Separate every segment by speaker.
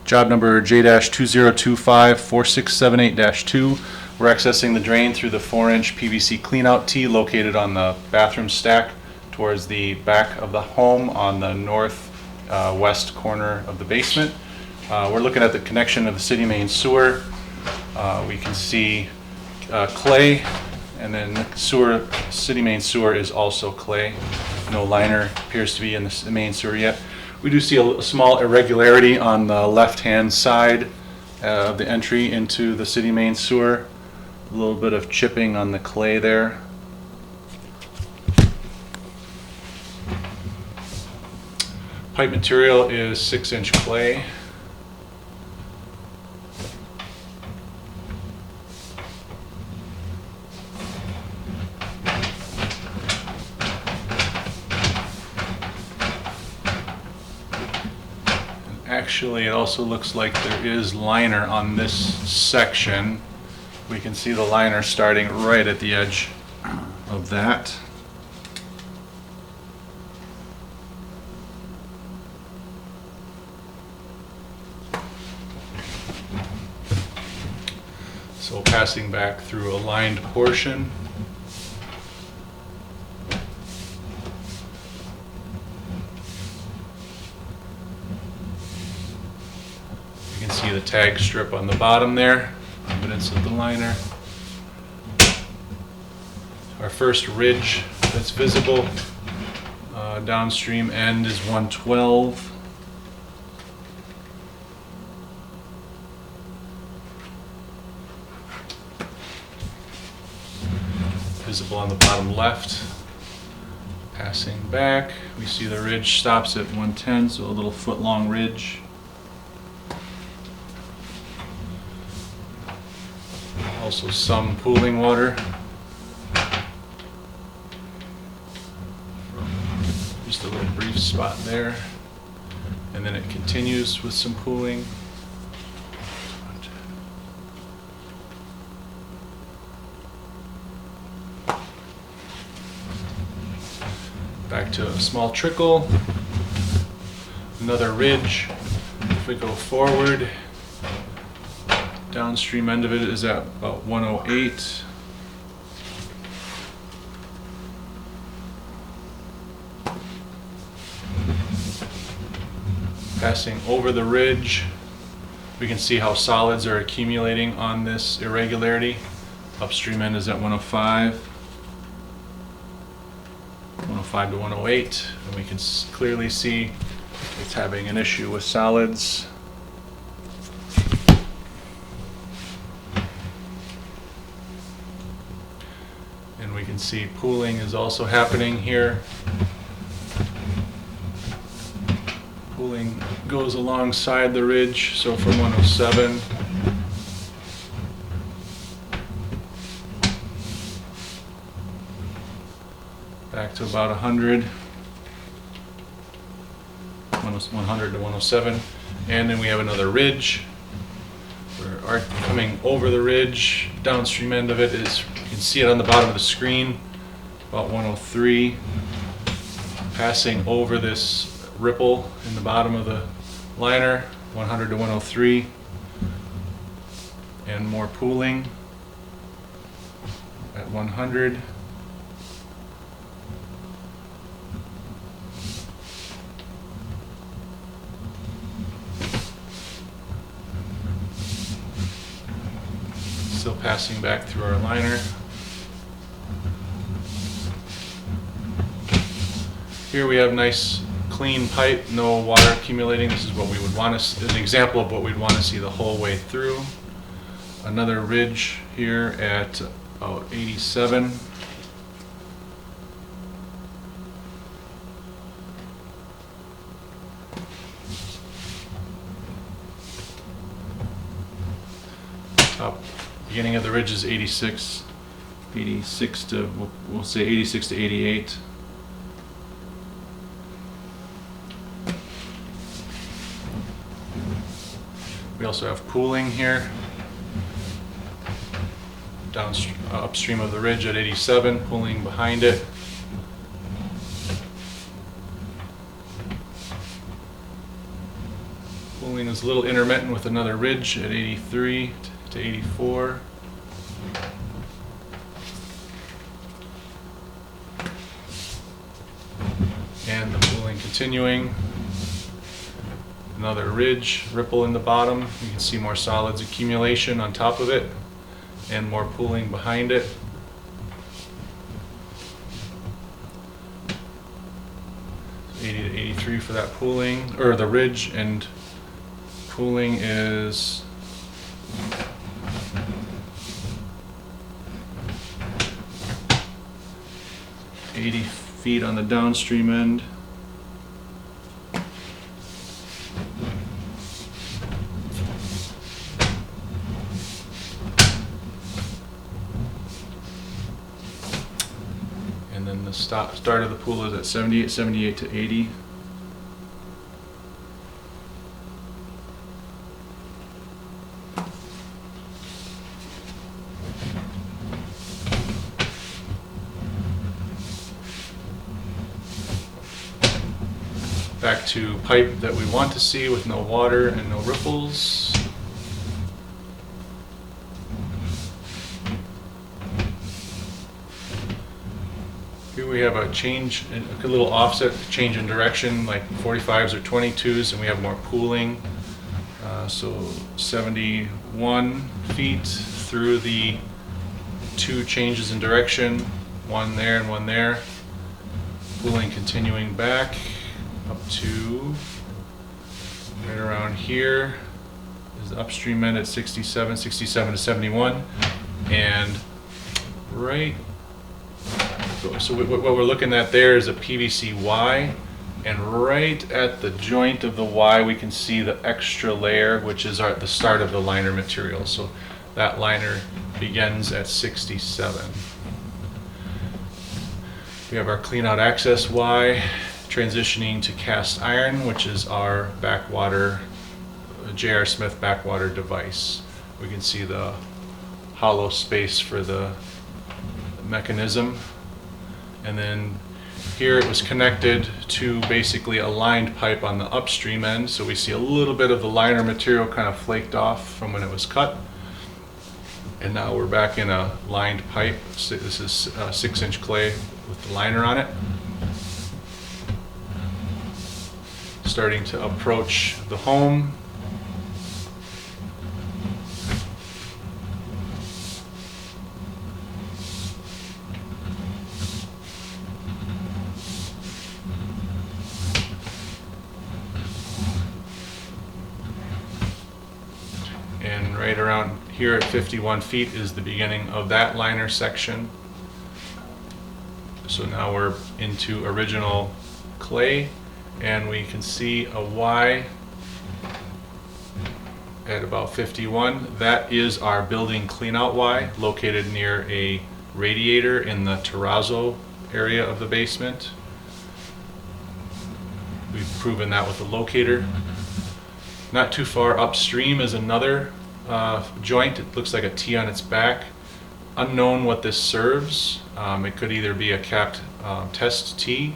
Speaker 1: Job number J-2025-4678-2. We're accessing the drain through the 4-inch PVC cleanout tee located on the bathroom stack towards the back of the home on the northwest corner of the basement. We're looking at the connection of the city main sewer. We can see clay, and then the city main sewer is also clay. No liner appears to be in the main sewer yet. We do see a small irregularity on the left-hand side of the entry into the city main sewer. A little bit of chipping on the clay there. Pipe material is 6-inch clay. Actually, it also looks like there is liner on this section. We can see the liner starting right at the edge of that. So passing back through a lined portion. You can see the tag strip on the bottom there, evidence of the liner. Our first ridge that's visible, downstream end is 112. Visible on the bottom left. Passing back, we see the ridge stops at 110, so a little foot-long ridge. Also some pooling water. Just a little brief spot there. And then it continues with some pooling. Back to a small trickle. Another ridge. If we go forward, downstream end of it is at about 108. Passing over the ridge, we can see how solids are accumulating on this irregularity. Upstream end is at 105. 105 to 108, and we can clearly see it's having an issue with solids. And we can see pooling is also happening here. Pooling goes alongside the ridge, so from 107. Back to about 100. 100 to 107. And then we have another ridge. We're coming over the ridge. Downstream end of it is, you can see it on the bottom of the screen, about 103. Passing over this ripple in the bottom of the liner, 100 to 103. And more pooling at 100. Still passing back through our liner. Here we have nice clean pipe, no water accumulating. This is what we would want to, an example of what we'd want to see the whole way through. Another ridge here at about 87. Beginning of the ridge is 86 to, we'll say 86 to 88. We also have pooling here. Upstream of the ridge at 87, pooling behind it. Pooling is a little intermittent with another ridge at 83 to 84. And the pooling continuing. Another ridge, ripple in the bottom. You can see more solids accumulation on top of it and more pooling behind it. So 80 to 83 for that pooling, or the ridge, and pooling is feet on the downstream end. And then the start of the pool is at 78 to 80. Back to pipe that we want to see with no water and no ripples. Here we have a change, a little offset change in direction, like 45s or 22s, and we have more pooling. So 71 feet through the two changes in direction, one there and one there. Pooling continuing back up to right around here is the upstream end at 67 to 71, and right, so what we're looking at there is a PVC Y, and right at the joint of the Y we can see the extra layer, which is the start of the liner material. So that liner begins at 67. We have our clean out access Y transitioning to cast iron, which is our backwater, J.R. Smith backwater device. We can see the hollow space for the mechanism. And then here it was connected to basically a lined pipe on the upstream end. So we see a little bit of the liner material kind of flaked off from when it was cut. And now we're back in a lined pipe. So this is 6-inch clay with the liner on it. Starting to approach the home. And right around here at 51 feet is the beginning of that liner section. So now we're into original clay. And we can see a Y at about 51. That is our building cleanout Y, located near a radiator in the terrazzo area of the basement. We've proven that with the locator. Not too far upstream is another joint. It looks like a T on its back. Unknown what this serves. It could either be a capped test T,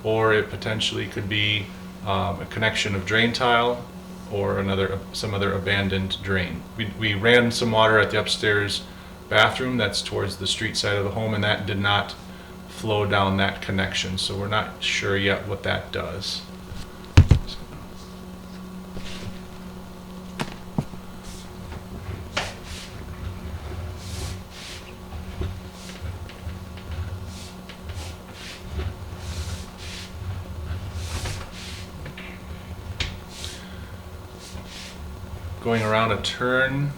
Speaker 1: or it potentially could be a connection of drain tile or some other abandoned drain. We ran some water at the upstairs bathroom that's towards the street side of the home, and that did not flow down that connection, so we're not sure yet what that does. Going around a turn,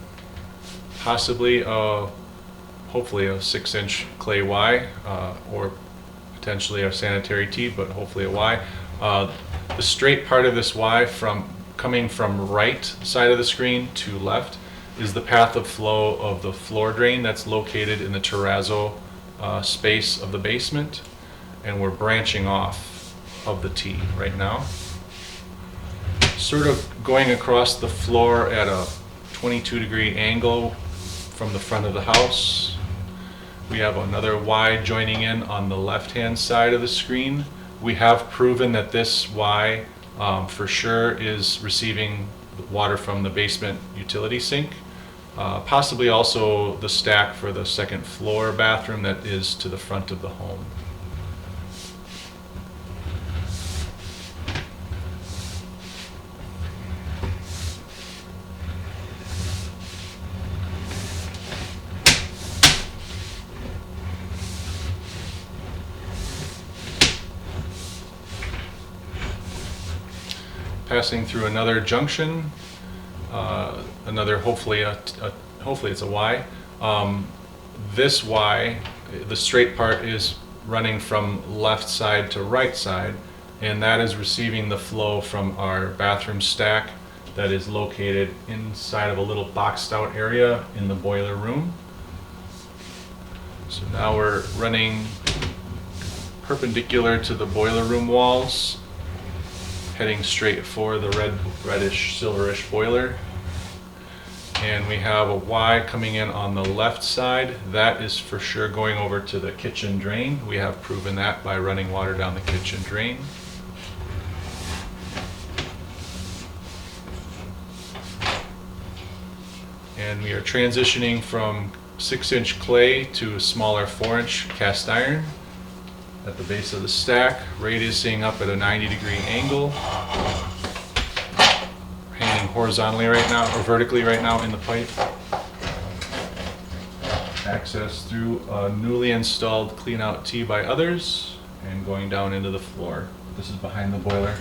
Speaker 1: possibly hopefully a 6-inch clay Y, or potentially a sanitary T, but hopefully a Y. The straight part of this Y coming from right side of the screen to left is the path of flow of the floor drain that's located in the terrazzo space of the basement, and we're branching off of the T right now. Sort of going across the floor at a 22-degree angle from the front of the house. We have another Y joining in on the left-hand side of the screen. We have proven that this Y for sure is receiving water from the basement utility sink. Possibly also the stack for the second floor bathroom that is to the front of the home. Passing through another junction, another hopefully it's a Y. This Y, the straight part is running from left side to right side, and that is receiving the flow from our bathroom stack that is located inside of a little boxed out area in the boiler room. So now we're running perpendicular to the boiler room walls, heading straight for the reddish silverish boiler. And we have a Y coming in on the left side. That is for sure going over to the kitchen drain. We have proven that by running water down the kitchen drain. And we are transitioning from 6-inch clay to a smaller 4-inch cast iron at the base of the stack, radiusing up at a 90-degree angle, hanging horizontally right now, or vertically right now in the pipe. Access through a newly installed clean-out T by others, and going down into the floor. This is behind the boiler.